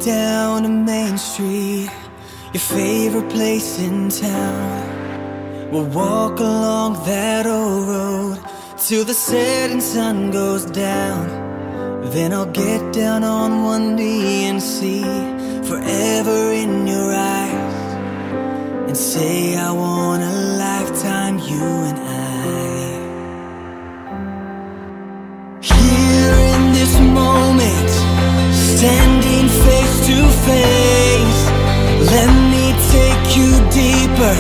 down to Main Street, your favorite place in town. We'll walk along that old road till the setting sun goes down. Then I'll get down on one knee and see forever in your eyes, and say I want a lifetime, you and I. Here in this moment, standing face to face, let me take you deeper,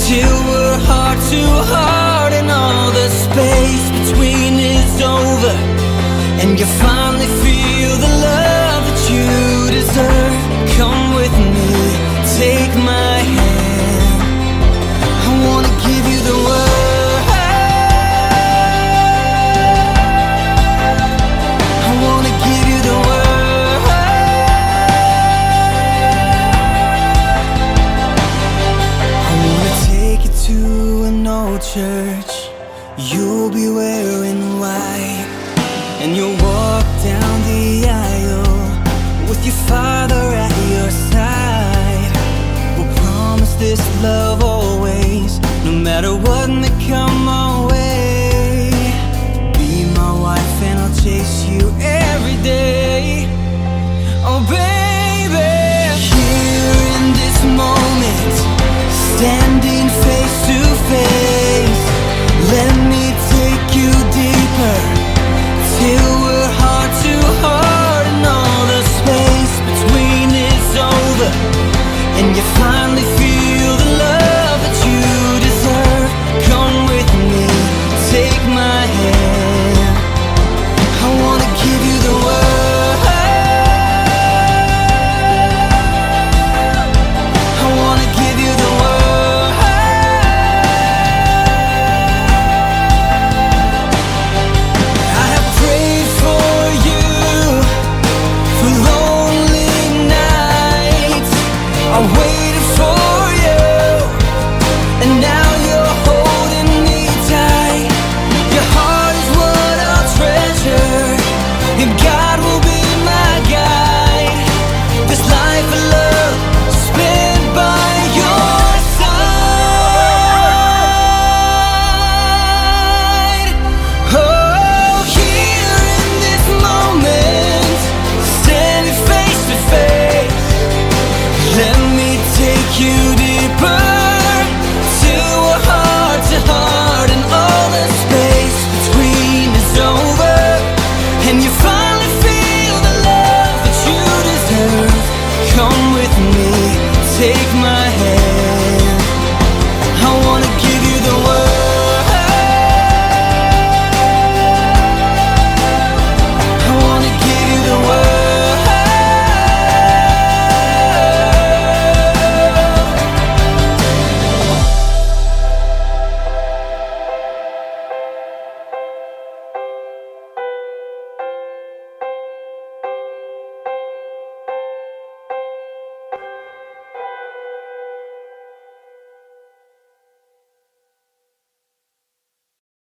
till we're heart to heart and all the space between is over, and you finally feel the love that you deserve. Come with me, take my hand, I wanna give you the world, I wanna give you the world. I wanna take you to an old church, you'll be wearing white, and you'll walk down the aisle with your father at your side. We'll promise this love always, no matter what may come our way. Be my wife and I'll chase you every day. Oh baby, here in this moment, standing face to face, let me take you deeper, till we're heart to heart and all the space between is over, and you finally feel the love that you deserve. Come with me, take my hand, I wanna give you the world, I wanna give you the world. I have prayed for you for lonely nights, I waited for you, and now you're holding me tight. Your heart is what I'll treasure, and God will be my guide. This life of love spent by your side. Oh, here in this moment, standing face to face, let me take you deeper, till we're heart to heart and all the space between is over, and you finally feel the love that you deserve. Come with me, take